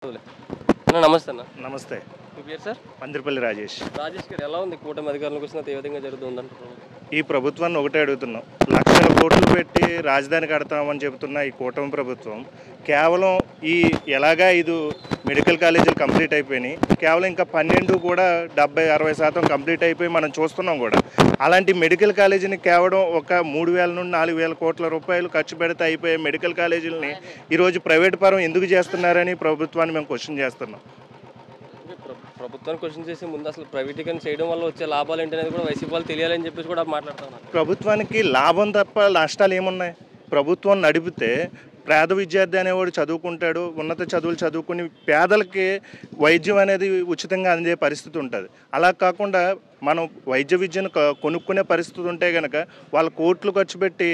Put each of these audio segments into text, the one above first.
అన్న నమస్తే అన్న. నమస్తే. మీ పేరు సార్? పందిరిపల్లి రాజేష్. రాజేష్ గారు ఎలా ఉంది కూటమి అధికారంలోకి వచ్చినంత ఏ విధంగా జరుగుతుందంటారు? ఈ ప్రభుత్వాన్ని ఒకటే అడుగుతున్నాం. లక్షల కోట్లు పెట్టి రాజధాని కడతామని చెబుతున్న ఈ కూటమి ప్రభుత్వం కేవలం ఎలాగా 5 మెడికల్ కాలేజీలు కంప్లీట్ అయిపోయినాయి. కేవలం ఇంకా 12 కూడా 70-60% కంప్లీట్ అయిపోయి మనం చూస్తున్నాం కూడా. అలాంటి మెడికల్ కాలేజీని కేవలం ఒక 3,000 నుండి 4,000 కోట్ల రూపాయలు ఖర్చు పెడితే అయిపోయే మెడికల్ కాలేజీలని ఈరోజు ప్రైవేట్ పరం ఎందుకు చేస్తున్నారని ప్రభుత్వాన్ని మేము క్వశ్చన్ చేస్తున్నాం. ప్రభుత్వాన్ని క్వశ్చన్ చేసి ముందు అసలు ప్రైవేటీకరణ చేయడం వల్ల వచ్చే లాభాలు ఏంటనేది కూడా వైసీపీ వాళ్ళు తెలియాలని చెప్పేసి కూడా మాట్లాడుతూ ఉన్నారు. ప్రభుత్వానికి లాభం తప్ప నష్టాలు ఏమున్నాయి? ప్రభుత్వం నడిపితే పేద విద్యార్థి అనేవాడు చదువుకుంటాడు, ఉన్నత చదువులు చదువుకుని పేదలకి వైద్యం అనేది ఉచితంగా అందే పరిస్థితి ఉంటుంది. అలా కాకుండా మనం వైద్య విద్యను కొనుక్కునే పరిస్థితి ఉంటే కనుక వాళ్ళు కోట్లు ఖర్చు పెట్టి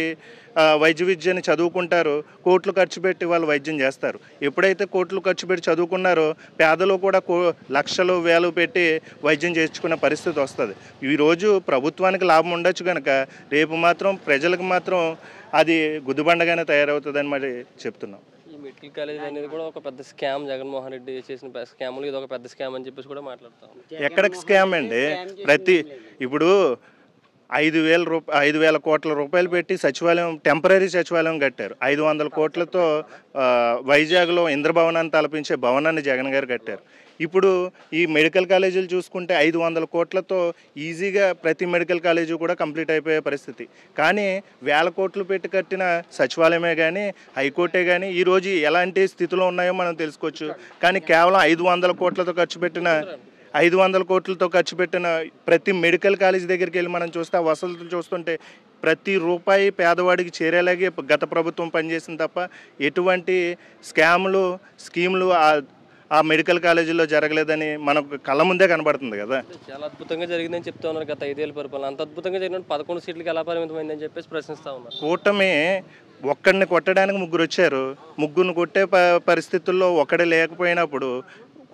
వైద్య విద్యని చదువుకుంటారు, కోట్లు ఖర్చు పెట్టి వాళ్ళు వైద్యం చేస్తారు. ఎప్పుడైతే కోట్లు ఖర్చు పెట్టి చదువుకున్నారో పేదలు కూడా లక్షలు వేలు పెట్టి వైద్యం చేయించుకునే పరిస్థితి వస్తుంది. ఈరోజు ప్రభుత్వానికి లాభం ఉండొచ్చు కనుక రేపు మాత్రం ప్రజలకు మాత్రం అది గుద్దుబండగానే తయారవుతుందని మరి చెప్తున్నాం. ఈ మెడికల్ కాలేజ్ అనేది కూడా ఒక పెద్ద స్కామ్, జగన్మోహన్ రెడ్డి చేసిన స్కామ్లు ఇది ఒక పెద్ద స్కామ్ అని చెప్పేసి కూడా మాట్లాడుతాం. ఎక్కడికి స్కామ్ అండి? ఇప్పుడు 5,000 కోట్ల రూపాయలు పెట్టి సచివాలయం, టెంపరీ సచివాలయం కట్టారు. 500 కోట్లతో వైజాగ్లో ఇంద్రభవనాన్ని తలపించే భవనాన్ని జగన్ గారు కట్టారు. ఇప్పుడు ఈ మెడికల్ కాలేజీలు చూసుకుంటే 500 కోట్లతో ఈజీగా ప్రతి మెడికల్ కాలేజీ కూడా కంప్లీట్ అయిపోయే పరిస్థితి. కానీ 1,000 కోట్లు పెట్టి కట్టిన సచివాలయమే కానీ హైకోర్టే కానీ ఈరోజు ఎలాంటి స్థితిలో ఉన్నాయో మనం తెలుసుకోవచ్చు. కానీ కేవలం 500 కోట్లతో ఖర్చు పెట్టిన ప్రతి మెడికల్ కాలేజీ దగ్గరికి వెళ్ళి మనం చూస్తే ఆ వసతులు చూస్తుంటే ప్రతి రూపాయి పేదవాడికి చేరేలాగే గత ప్రభుత్వం పనిచేసింది తప్ప ఎటువంటి స్కీములు ఆ మెడికల్ కాలేజీలో జరగలేదని మనకు కళ్ళ ముందే కనబడుతుంది కదా. చాలా అద్భుతంగా జరిగిందని చెప్తా ఉన్నారు. గత 5 ఏళ్ళ పరిపాలన అంత అద్భుతంగా జరిగిన 11 సీట్లకి ఎలా పరిమితమైందని చెప్పేసి ప్రశ్నిస్తూ ఉన్నారు. కూటమి ఒక్కడిని కొట్టడానికి 3 వచ్చారు. 3 కొట్టే పరిస్థితుల్లో ఒకడే లేకపోయినప్పుడు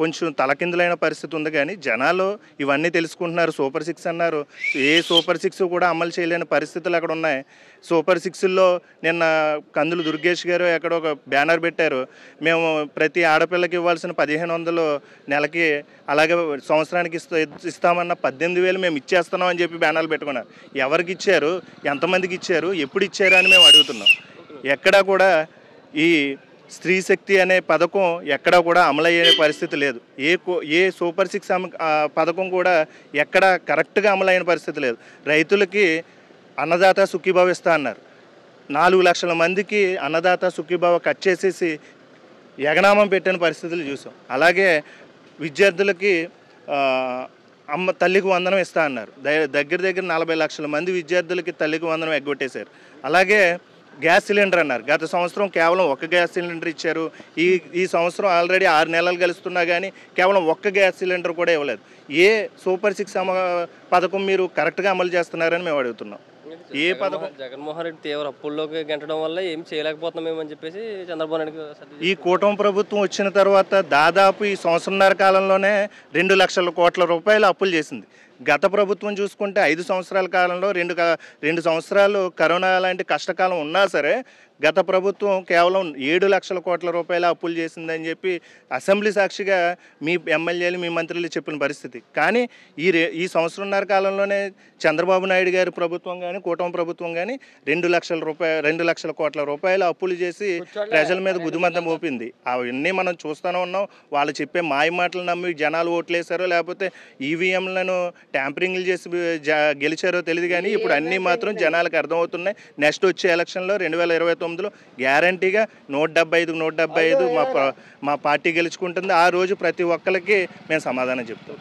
కొంచెం తలకిందులైన పరిస్థితి ఉంది. కానీ జనాలు ఇవన్నీ తెలుసుకుంటున్నారు. సూపర్ 6 అన్నారు, ఏ సూపర్ 6 కూడా అమలు చేయలేని పరిస్థితులు అక్కడ ఉన్నాయి. సూపర్ 6లో నిన్న కందులు దుర్గేష్ గారు ఎక్కడో ఒక బ్యానర్ పెట్టారు, మేము ప్రతి ఆడపిల్లకి ఇవ్వాల్సిన 1,500 నెలకి, అలాగే సంవత్సరానికి ఇస్తామన్న 18,000 మేము ఇచ్చేస్తున్నాం అని చెప్పి బ్యానర్లు పెట్టుకున్నారు. ఎవరికి ఇచ్చారు, ఎంతమందికి ఇచ్చారు, ఎప్పుడు ఇచ్చారు అని మేము అడుగుతున్నాం. ఎక్కడా కూడా ఈ స్త్రీ శక్తి అనే పథకం ఎక్కడా కూడా అమలయ్యే పరిస్థితి లేదు. ఏ సూపర్ 6 పథకం కూడా ఎక్కడ కరెక్ట్గా అమలైన పరిస్థితి లేదు. రైతులకి అన్నదాత సుఖీభావ ఇస్తా అన్నారు. 4 లక్షల మందికి అన్నదాత సుఖీభావ కట్ చేసేసి ఎగనామం పెట్టిన పరిస్థితులు చూసాం. అలాగే విద్యార్థులకి తల్లికి వందనం ఇస్తా అన్నారు. దగ్గర 40 లక్షల మంది విద్యార్థులకి తల్లికి వందనం ఎగ్గొట్టేశారు. అలాగే గ్యాస్ సిలిండర్ అన్నారు. గత సంవత్సరం కేవలం 1 గ్యాస్ సిలిండర్ ఇచ్చారు. ఈ సంవత్సరం ఆల్రెడీ 6 నెలలు గెలుస్తున్నా కానీ కేవలం 1 గ్యాస్ సిలిండర్ కూడా ఇవ్వలేదు. ఏ సూపర్ 6 పథకం మీరు కరెక్ట్గా అమలు చేస్తున్నారని మేము అడుగుతున్నాం. ఏ పథకం? జగన్మోహన్ రెడ్డి తీవ్ర అప్పుల్లోకి గెంటడం వల్ల ఏం చేయలేకపోతున్నామేమని చెప్పేసి చంద్రబాబు నాయుడు ఈ కూటమి ప్రభుత్వం వచ్చిన తర్వాత దాదాపు ఈ సంవత్సరంన్నర కాలంలోనే 2 లక్షల కోట్ల రూపాయలు అప్పులు చేసింది. గత ప్రభుత్వం చూసుకుంటే 5 సంవత్సరాల కాలంలో 2 సంవత్సరాలు కరోనా లాంటి కష్టకాలం ఉన్నా సరే గత ప్రభుత్వం కేవలం 7 లక్షల కోట్ల రూపాయల అప్పులు చేసిందని చెప్పి అసెంబ్లీ సాక్షిగా మీ ఎమ్మెల్యేలు, మీ మంత్రులు చెప్పిన పరిస్థితి. కానీ ఈ సంవత్సరంన్నర కాలంలోనే చంద్రబాబు నాయుడు గారి ప్రభుత్వం కానీ కూటమి ప్రభుత్వం కానీ 2 లక్షల కోట్ల రూపాయల అప్పులు చేసి ప్రజల మీద గుదిమంతం మోపింది. అవన్నీ మనం చూస్తూనే ఉన్నాం. వాళ్ళు చెప్పే మాయ మాటలు నమ్మి జనాలు ఓట్లేశారో లేకపోతే ఈవీఎంలను ట్యాంపరింగ్లు చేసి గెలిచారో తెలియదు. కానీ ఇప్పుడు అన్నీ మాత్రం జనాలకు అర్థమవుతున్నాయి. నెక్స్ట్ వచ్చే ఎలక్షన్లో 2029లో గ్యారంటీగా 175 మా పార్టీ గెలుచుకుంటుంది. ఆ రోజు ప్రతి ఒక్కరికి మేము సమాధానం చెప్తాం.